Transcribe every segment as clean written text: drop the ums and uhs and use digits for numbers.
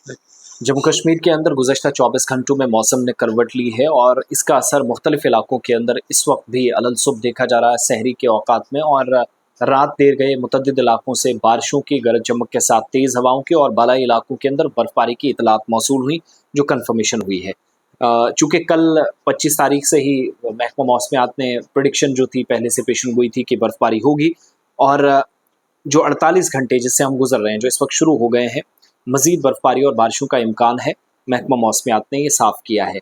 जम्मू कश्मीर के अंदर गुज़श्ता 24 घंटों में मौसम ने करवट ली है और इसका असर मुख्तलिफ इलाकों के अंदर इस वक्त भी अलसुब देखा जा रहा है सहरी के औकात में। और रात देर गए मुतअद्दिद इलाकों से बारिशों की गरज चमक के साथ तेज़ हवाओं की और बालाई इलाकों के अंदर बर्फबारी की इतलात मौसूल हुई, जो कन्फर्मेशन हुई है। चूँकि कल 25 तारीख से ही महकमा मौसमियात ने प्रेडिक्शन जो थी पहले से पेशन गोई थी कि बर्फबारी होगी, और जो 48 घंटे जिससे हम गुजर रहे हैं, जो इस वक्त शुरू हो गए हैं, मज़ीद बर्फबारी और बारिशों का इम्कान है। महकमा मौसमियात ने ये साफ़ किया है।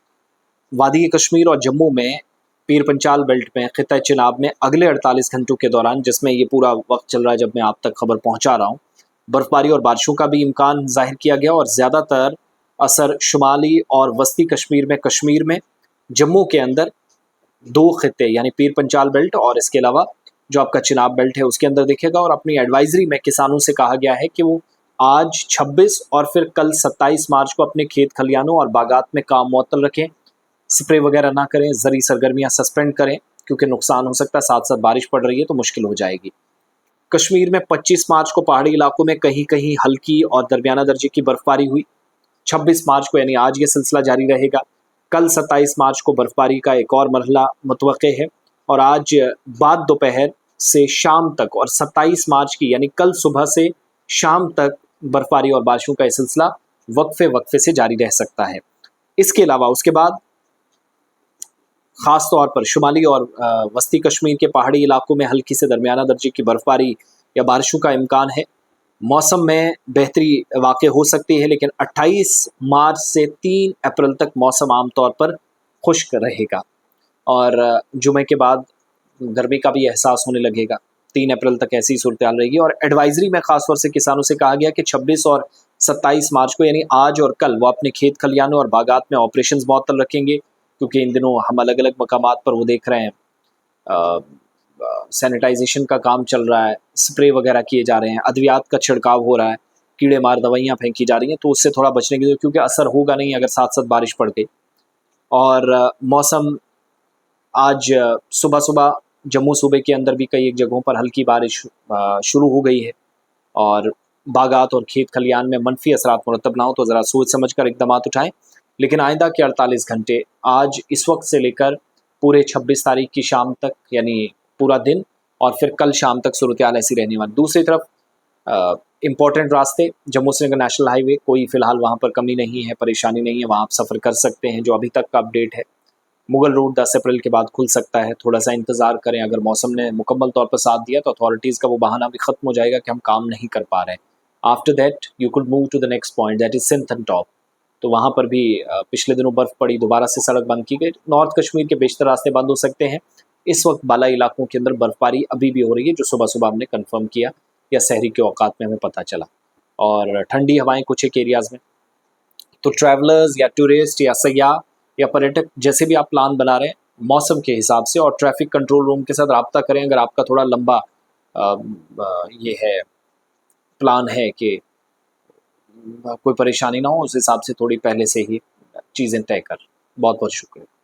वादी कश्मीर और जम्मू में पीर पंचाल बेल्ट में ख़िता चिनाब में अगले 48 घंटों के दौरान, जिसमें ये पूरा वक्त चल रहा है जब मैं आप तक खबर पहुँचा रहा हूँ, बर्फबारी और बारिशों का भी इम्कान ज़ाहिर किया गया। और ज़्यादातर असर शुमाली और वस्ती कश्मीर में जम्मू के अंदर दो ख़ित्ते यानी पीर पंचाल बेल्ट और इसके अलावा जो आपका चिनाब बेल्ट है उसके अंदर दिखेगा। और अपनी एडवाइजरी में किसानों से कहा गया है कि वो आज 26 और फिर कल 27 मार्च को अपने खेत खलियानों और बागात में काम मुअत्तल रखें, स्प्रे वगैरह ना करें, ज़रूरी सरगर्मियाँ सस्पेंड करें क्योंकि नुकसान हो सकता है, साथ साथ बारिश पड़ रही है तो मुश्किल हो जाएगी। कश्मीर में 25 मार्च को पहाड़ी इलाकों में कहीं कहीं हल्की और दरमियाना दर्जे की बर्फबारी हुई। 26 मार्च को यानी आज ये सिलसिला जारी रहेगा। कल 27 मार्च को बर्फबारी का एक और मरहला मुतवक्के है और आज बाद दोपहर से शाम तक और 27 मार्च की यानी कल सुबह से शाम तक बर्फबारी और बारिशों का सिलसिला वक्फे से जारी रह सकता है। इसके अलावा उसके बाद ख़ास तौर पर शुमाली और वस्ती कश्मीर के पहाड़ी इलाकों में हल्की से दरमियाना दर्जे की बर्फबारी या बारिशों का इम्कान है। मौसम में बेहतरी वाक़ई हो सकती है, लेकिन 28 मार्च से 3 अप्रैल तक मौसम आम तौर पर खुश्क रहेगा और जुमे के बाद गर्मी का भी एहसास होने लगेगा। 3 अप्रैल तक ऐसी सूरत हाल रहेगी। और एडवाइजरी में ख़ास तौर से किसानों से कहा गया कि 26 और 27 मार्च को यानी आज और कल वो अपने खेत खलियानों और बागात में ऑपरेशंस मुअत्तल रखेंगे, क्योंकि इन दिनों हम अलग अलग मकामात पर वो देख रहे हैं सैनिटाइजेशन का काम चल रहा है, स्प्रे वगैरह किए जा रहे हैं, अद्वियात का छिड़काव हो रहा है, कीड़े मार दवाइयाँ फेंकी जा रही हैं, तो उससे थोड़ा बचने की ज़रूरत, क्योंकि असर होगा नहीं अगर साथ साथ बारिश पड़ गई। और मौसम आज सुबह सुबह जम्मू सूबे के अंदर भी कई एक जगहों पर हल्की बारिश शुरू हो गई है और बागात और खेत खलियान में मनफी असरात मुरतब ना हो तो ज़रा सोच समझ कर इक़दामात उठाएँ। लेकिन आइंदा के 48 घंटे आज इस वक्त से लेकर पूरे 26 तारीख की शाम तक यानी पूरा दिन और फिर कल शाम तक सूरत हाल ऐसी रहने वाली। दूसरी तरफ इम्पॉर्टेंट रास्ते जम्मू श्रीनगर नेशनल हाईवे, कोई फ़िलहाल वहाँ पर कमी नहीं है, परेशानी नहीं है, वहाँ आप सफ़र कर सकते हैं जो अभी तक का अपडेट है। मुगल रोड 10 अप्रैल के बाद खुल सकता है, थोड़ा सा इंतज़ार करें। अगर मौसम ने मुकम्मल तौर पर साथ दिया तो अथॉरिटीज़ का वो बहाना भी ख़त्म हो जाएगा कि हम काम नहीं कर पा रहे हैं। After that you could move to the next point, that is synthon top. तो वहाँ पर भी पिछले दिनों बर्फ़ पड़ी, दोबारा से सड़क बंद की गई। नॉर्थ कश्मीर के बेशतर रास्ते बंद हो सकते हैं। इस वक्त बालाई इलाकों के अंदर बर्फबारी अभी भी हो रही है, जो सुबह सुबह हमने कंफर्म किया या सहरी के औकात में हमें पता चला। और ठंडी हवाएं कुछ एक एरियाज़ में। तो ट्रैवलर्स या टूरिस्ट या सयाह या पर्यटक जैसे भी आप प्लान बना रहे हैं, मौसम के हिसाब से और ट्रैफिक कंट्रोल रूम के साथ रब्ता करें। अगर आपका थोड़ा लंबा ये है प्लान है कि कोई परेशानी ना हो, उस हिसाब से थोड़ी पहले से ही चीज़ें तय कर। बहुत बहुत शुक्रिया।